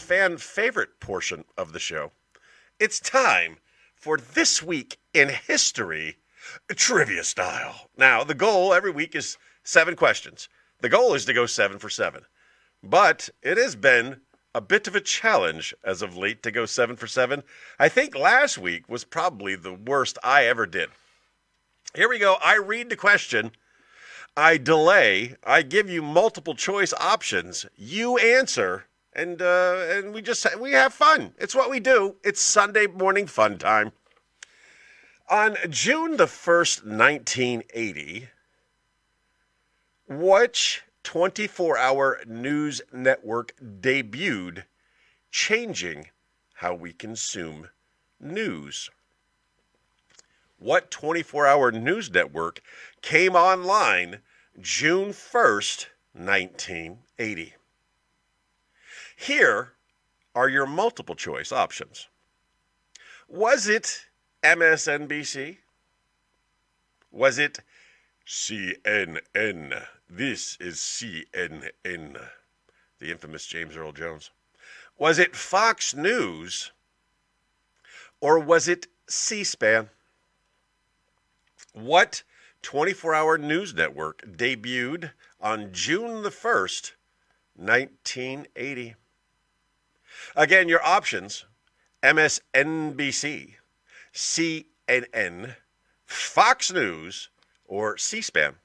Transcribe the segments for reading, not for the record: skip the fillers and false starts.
fan favorite portion of the show. It's time for This Week in History Trivia Style. Now, the goal every week is 7 questions. The goal is to go 7 for 7. But it has been a bit of a challenge as of late to go 7 for 7. I think last week was probably the worst I ever did. Here we go. I read the question. I delay. I give you multiple choice options. You answer, and we have fun. It's what we do. It's Sunday morning fun time. On June the 1st, 1980, which 24-hour news network debuted, changing how we consume news? What 24-hour news network came online June 1st, 1980? Here are your multiple choice options. Was it MSNBC? Was it CNN? This is CNN. The infamous James Earl Jones. Was it Fox News? Or was it C-SPAN? What 24-hour news network debuted on June the 1st, 1980? Again, your options: MSNBC, CNN, Fox News, or C-SPAN.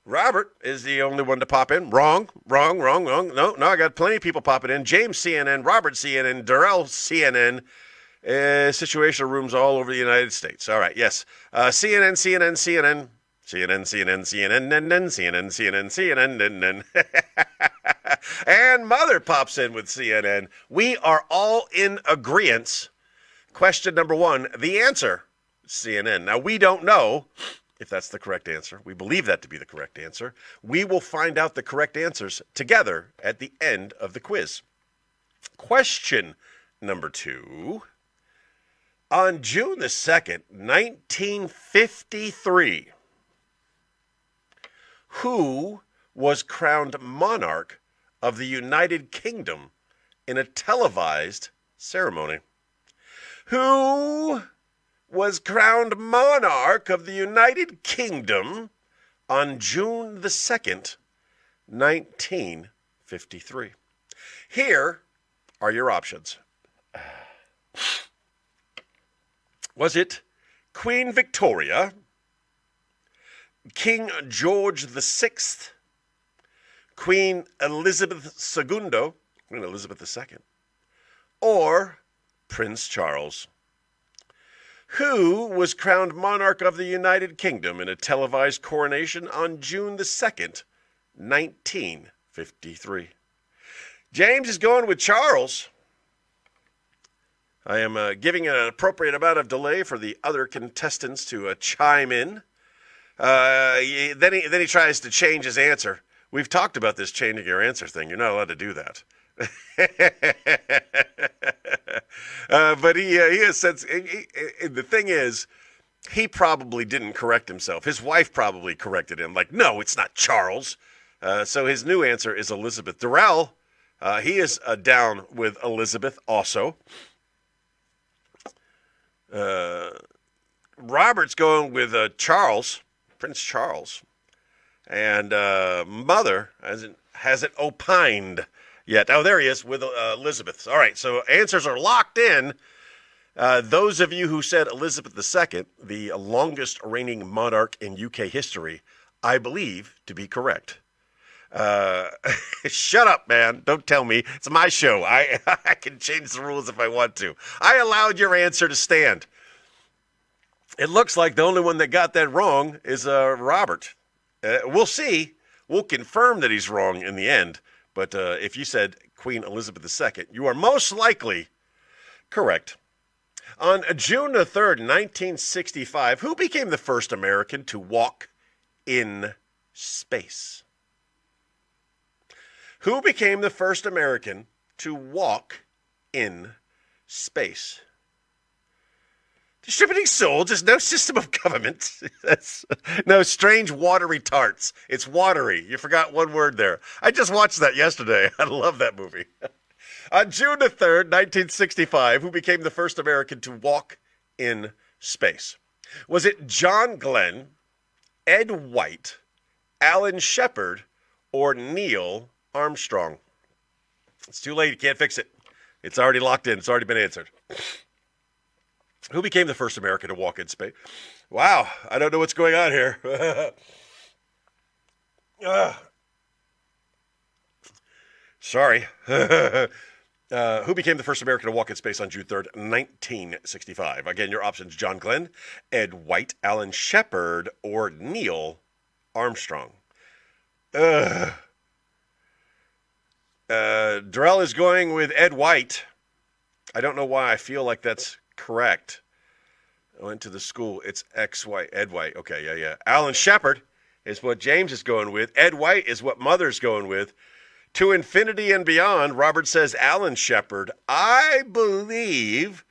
Robert is the only one to pop in. Wrong. No, I got plenty of people popping in. James CNN, Robert CNN, Darrell CNN. Situational rooms all over the United States. All right, yes. CNN, CNN, CNN, CNN, CNN, CNN, CNN, CNN. And Mother pops in with CNN. We are all in agreement. Question number 1, the answer, CNN. Now, we don't know if that's the correct answer. We believe that to be the correct answer. We will find out the correct answers together at the end of the quiz. Question number 2. On June the 2nd, 1953, who was crowned monarch of the United Kingdom in a televised ceremony? Who was crowned monarch of the United Kingdom on June the 2nd, 1953? Here are your options. Was it Queen Victoria, King George VI, Queen Elizabeth II, Queen Elizabeth II, or Prince Charles? Who was crowned monarch of the United Kingdom in a televised coronation on June the 2nd, 1953? James is going with Charles. I am giving an appropriate amount of delay for the other contestants to chime in. Then he tries to change his answer. We've talked about this changing your answer thing. You're not allowed to do that. But he has sense. The thing is, he probably didn't correct himself. His wife probably corrected him. Like, no, it's not Charles. So his new answer is Elizabeth. Darrell, he is down with Elizabeth also. Robert's going with Charles, Prince Charles, and Mother hasn't opined yet. Oh, there he is with Elizabeth. All right, so answers are locked in. Those of you who said Elizabeth II, the longest reigning monarch in UK history, I believe to be correct. Shut up, man. Don't tell me. It's my show. I can change the rules if I want to. I allowed your answer to stand. It looks like the only one that got that wrong is Robert. We'll see. We'll confirm that he's wrong in the end. But if you said Queen Elizabeth II, you are most likely correct. On June the 3rd, 1965, who became the first American to walk in space? Who became the first American to walk in space? Distributing soldiers, no system of government. No strange watery tarts. It's watery. You forgot one word there. I just watched that yesterday. I love that movie. On June the 3rd, 1965, who became the first American to walk in space? Was it John Glenn, Ed White, Alan Shepard, or Neil Armstrong? It's too late. You can't fix it. It's already locked in. It's already been answered. Who became the first American to walk in space? Wow, I don't know what's going on here. Sorry. Who became the first American to walk in space on June 3rd, 1965? Again, your options: John Glenn, Ed White, Alan Shepard, or Neil Armstrong. Darrell is going with Ed White. I don't know why I feel like that's correct. I went to the school. It's Ed White. Okay, yeah. Alan Shepard is what James is going with. Ed White is what Mother's going with. To infinity and beyond, Robert says Alan Shepard. I believe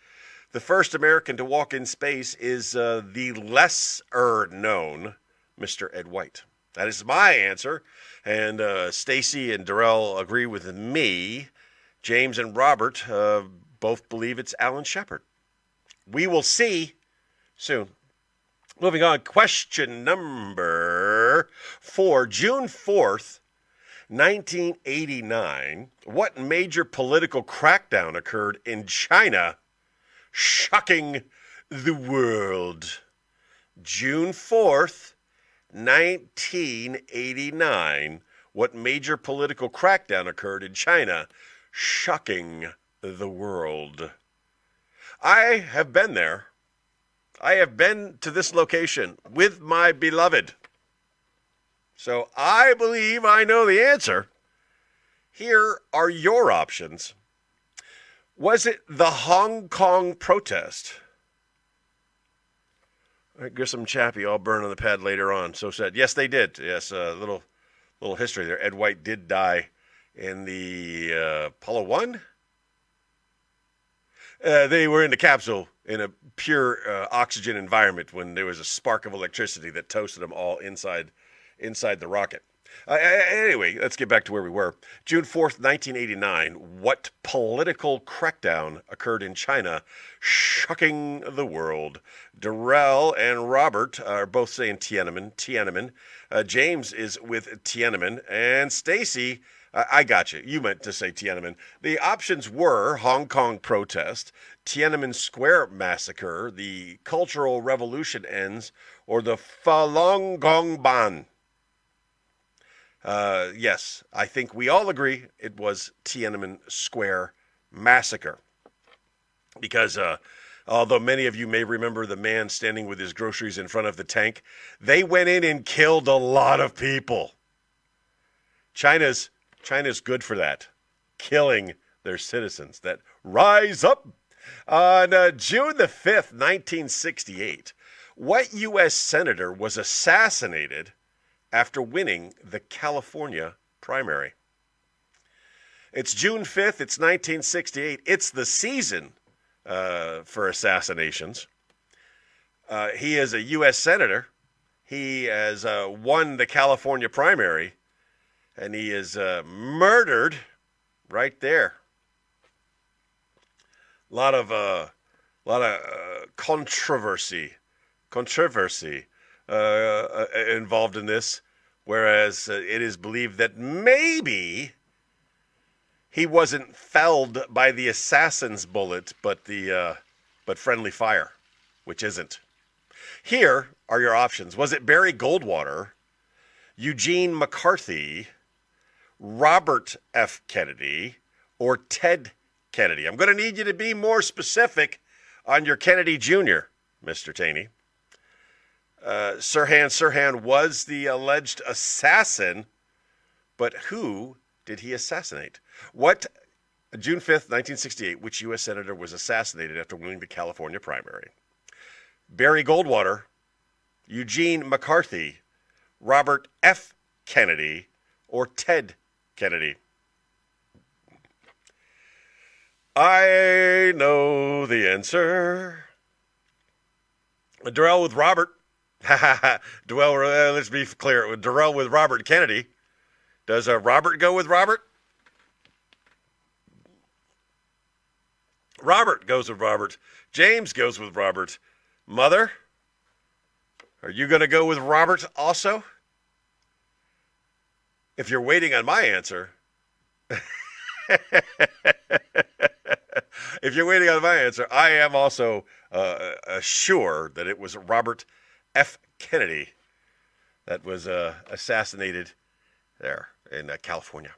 the first American to walk in space is the lesser known Mr. Ed White. That is my answer. And Stacy and Darrell agree with me. James and Robert both believe it's Alan Shepard. We will see soon. Moving on, question number 4. June 4th, 1989. What major political crackdown occurred in China, shocking the world? June 4th, 1989. What major political crackdown occurred in China, shocking the world? I have been there. I have been to this location with my beloved. So I believe I know the answer. Here are your options. Was it the Hong Kong protest? Grissom Chappie, all burn on the pad later on. So said. Yes, they did. Yes, little history there. Ed White did die in the Apollo 1. They were in the capsule in a pure oxygen environment when there was a spark of electricity that toasted them all inside the rocket. Anyway, let's get back to where we were. June 4th, 1989. What political crackdown occurred in China, shocking the world? Darrell and Robert are both saying Tiananmen. James is with Tiananmen. And Stacy, I got you. You meant to say Tiananmen. The options were Hong Kong protest, Tiananmen Square massacre, the Cultural Revolution ends, or the Falun Gong Ban. Yes, I think we all agree it was Tiananmen Square massacre. Because although many of you may remember the man standing with his groceries in front of the tank, they went in and killed a lot of people. China's good for that, killing their citizens that rise up. On June the 5th, 1968, what U.S. senator was assassinated after winning the California primary? It's June 5th, it's 1968. It's the season for assassinations. He is a U.S. senator. He has won the California primary. And he is murdered right there. A lot of controversy involved in this, whereas it is believed that maybe he wasn't felled by the assassin's bullet, but friendly fire, which isn't. Here are your options. Was it Barry Goldwater, Eugene McCarthy, Robert F. Kennedy, or Ted Kennedy? I'm going to need you to be more specific on your Kennedy Jr., Mr. Taney. Sirhan was the alleged assassin, but who did he assassinate? June 5th, 1968, which U.S. senator was assassinated after winning the California primary? Barry Goldwater, Eugene McCarthy, Robert F. Kennedy, or Ted Kennedy? I know the answer. Darrell with Robert. Let's be clear. Darrell with Robert Kennedy. Does Robert go with Robert? Robert goes with Robert. James goes with Robert. Mother, are you going to go with Robert also? If you're waiting on my answer, if you're waiting on my answer, I am also sure that it was Robert F. Kennedy that was assassinated there in California.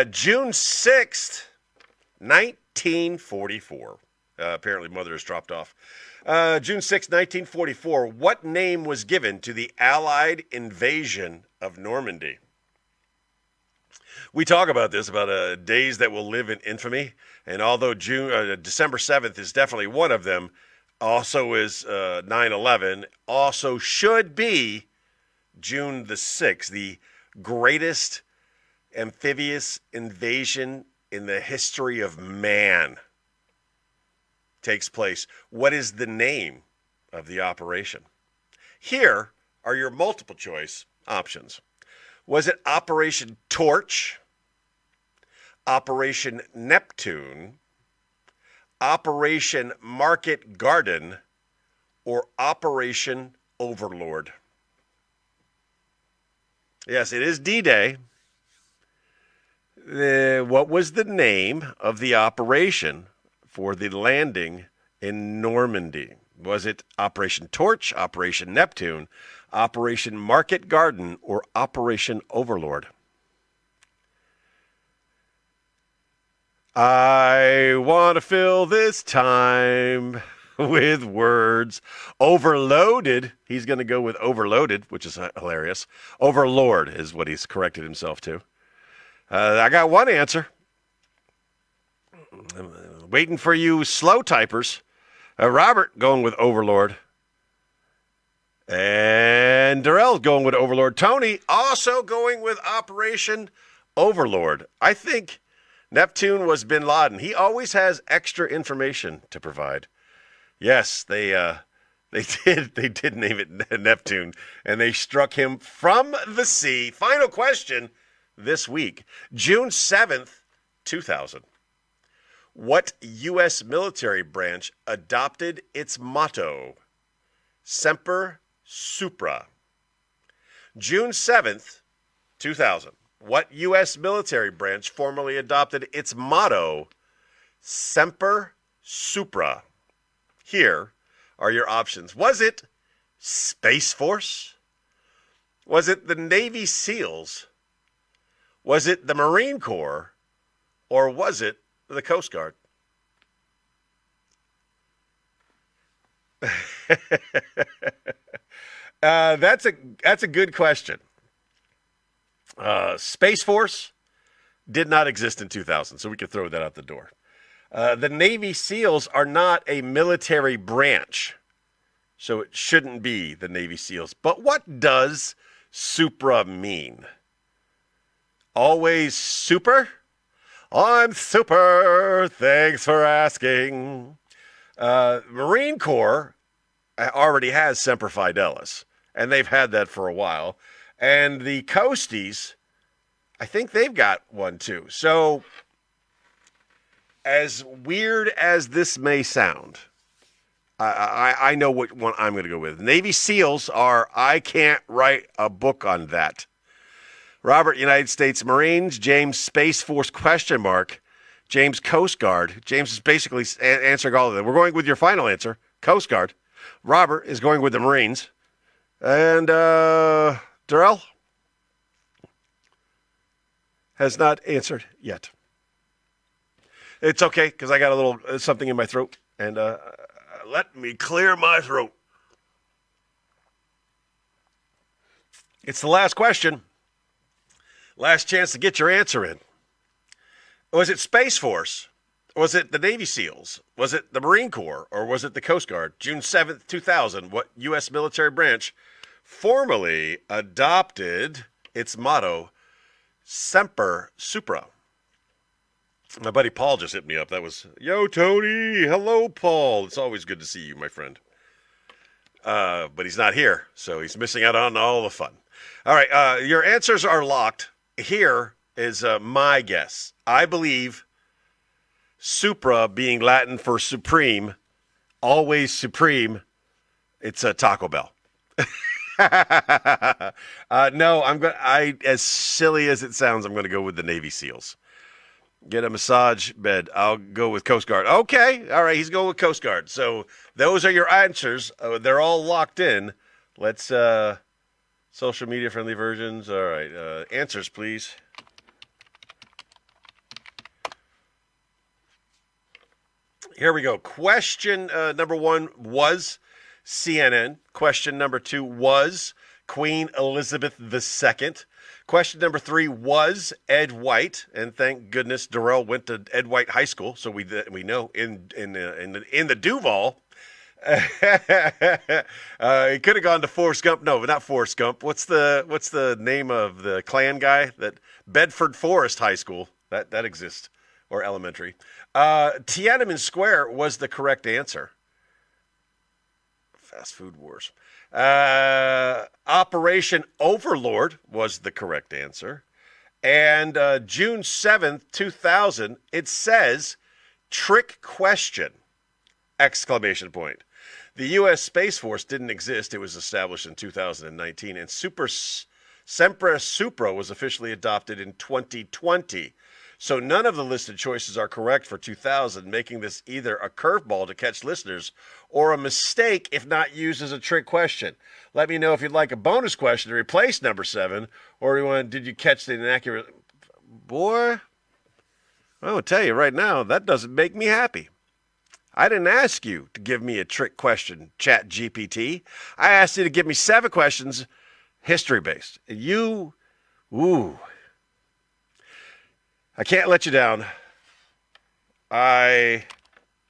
June 6th, 1944. Apparently, Mother has dropped off. June 6, 1944. What name was given to the Allied invasion of Normandy? We talk about this, about days that will live in infamy. And although December 7th is definitely one of them, also is 9/11, also should be June the 6th, the greatest amphibious invasion in the history of man takes place. What is the name of the operation? Here are your multiple choice options. Was it Operation Torch, Operation Neptune, Operation Market Garden, or Operation Overlord? Yes, it is D-Day. What was the name of the operation for the landing in Normandy? Was it Operation Torch, Operation Neptune, Operation Market Garden, or Operation Overlord? I want to fill this time with words. Overloaded. He's going to go with overloaded, which is hilarious. Overlord is what he's corrected himself to. I got one answer. I'm waiting for you slow typers. Robert going with Overlord. And Darrell going with Overlord. Tony also going with Operation Overlord. I think Neptune was bin Laden. He always has extra information to provide. Yes, they did name it Neptune, and they struck him from the sea. Final question this week. June 7th, 2000. What U.S. military branch adopted its motto, Semper Supra? June 7th, 2000. What U.S. military branch formally adopted its motto, Semper Supra? Here are your options. Was it Space Force? Was it the Navy SEALs? Was it the Marine Corps? Or was it the Coast Guard? That's a good question. Space Force did not exist in 2000, so we could throw that out the door. The Navy SEALs are not a military branch, so it shouldn't be the Navy SEALs. But what does Supra mean? Always super? I'm super. Thanks for asking. Marine Corps already has Semper Fidelis, and they've had that for a while. And the Coasties, I think they've got one too. So, as weird as this may sound, I know what one I'm going to go with. Navy SEALs are, I can't write a book on that. Robert, United States Marines. James, Space Force ? James, Coast Guard. James is basically answering all of them. We're going with your final answer, Coast Guard. Robert is going with the Marines. And Darrell has not answered yet. It's okay, because I got a little something in my throat. And let me clear my throat. It's the last question. Last chance to get your answer in. Was it Space Force? Was it the Navy SEALs? Was it the Marine Corps? Or was it the Coast Guard? June 7th, 2000, what U.S. military branch formally adopted its motto, Semper Supra? My buddy Paul just hit me up. That was, yo, Tony. Hello, Paul. It's always good to see you, my friend. But he's not here, so he's missing out on all the fun. All right, your answers are locked. Here is my guess. I believe Supra being Latin for supreme, always supreme. It's a Taco Bell. No, as silly as it sounds, I'm gonna go with the Navy SEALs. Get a massage bed. I'll go with Coast Guard. Okay, all right, he's going with Coast Guard. So those are your answers. They're all locked in. Let's social media friendly versions. All right, answers, please. Here we go. Question number 1 was CNN. Question number 2 was Queen Elizabeth II. Question number 3 was Ed White, and thank goodness Darrell went to Ed White High School, so we know in the Duval. He could have gone to Forrest Gump. No, not Forrest Gump. What's the name of the Klan guy? That Bedford Forest High School that exists, or elementary. Tiananmen Square was the correct answer. Fast Food Wars. Operation Overlord was the correct answer. And June 7th, 2000, it says, trick question, exclamation point. The U.S. Space Force didn't exist. It was established in 2019. And Sempre Supra was officially adopted in 2020. So none of the listed choices are correct for 2000, making this either a curveball to catch listeners or a mistake if not used as a trick question. Let me know if you'd like a bonus question to replace number 7, or did you catch the inaccurate... Boy, I will tell you right now, that doesn't make me happy. I didn't ask you to give me a trick question, Chat GPT. I asked you to give me 7 questions, history-based. You, I can't let you down. I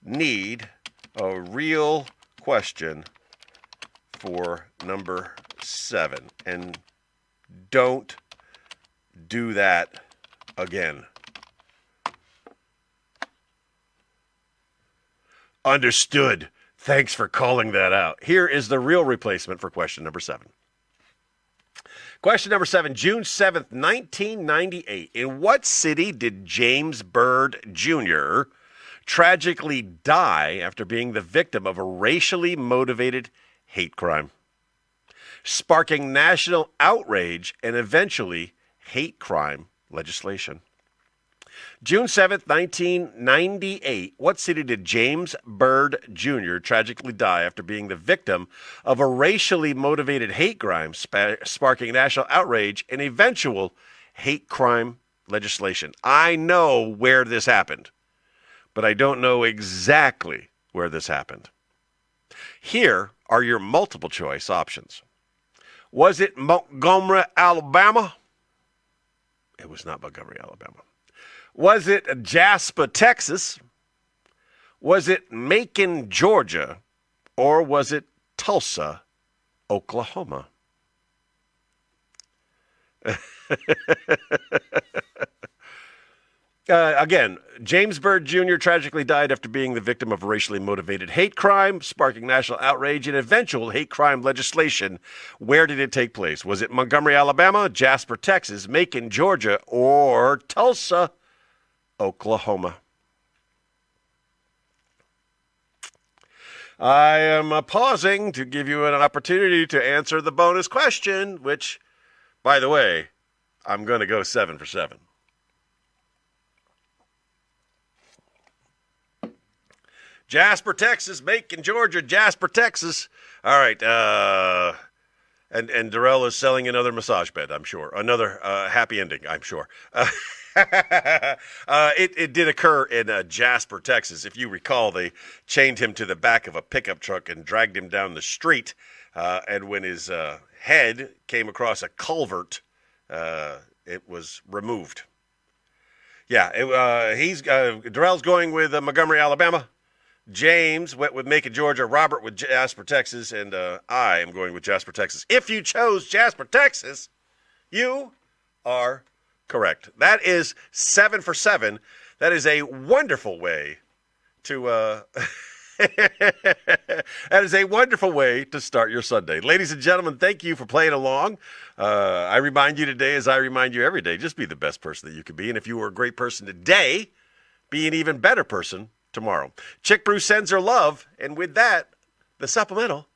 need a real question for number 7. And don't do that again. Understood. Thanks for calling that out. Here is the real replacement for question number 7. Question number 7, June 7th, 1998. In what city did James Byrd Jr. tragically die after being the victim of a racially motivated hate crime, sparking national outrage and eventually hate crime legislation? June 7th, 1998. What city did James Byrd Jr. tragically die after being the victim of a racially motivated hate crime, sparking national outrage and eventual hate crime legislation? I know where this happened, but I don't know exactly where this happened. Here are your multiple choice options. Was it Montgomery, Alabama? It was not Montgomery, Alabama. Was it Jasper, Texas? Was it Macon, Georgia? Or was it Tulsa, Oklahoma? Again, James Byrd Jr. tragically died after being the victim of a racially motivated hate crime, sparking national outrage and eventual hate crime legislation. Where did it take place? Was it Montgomery, Alabama, Jasper, Texas, Macon, Georgia, or Tulsa, Oklahoma? I am pausing to give you an opportunity to answer the bonus question, which, by the way, I'm going to go 7 for 7. Jasper, Texas, Macon, Georgia, Jasper, Texas. All right. And Darrell is selling another massage bed, I'm sure. Another happy ending, I'm sure. It did occur in Jasper, Texas. If you recall, they chained him to the back of a pickup truck and dragged him down the street. And when his head came across a culvert, it was removed. Yeah, Darrell's going with Montgomery, Alabama. James went with Macon, Georgia. Robert with Jasper, Texas. And I am going with Jasper, Texas. If you chose Jasper, Texas, you are correct. That is 7 for 7. That is a wonderful way to that is a wonderful way to start your Sunday. Ladies and gentlemen, thank you for playing along. I remind you today, as I remind you every day, just be the best person that you can be. And if you were a great person today, be an even better person tomorrow. Chick Brew sends her love, and with that, the supplemental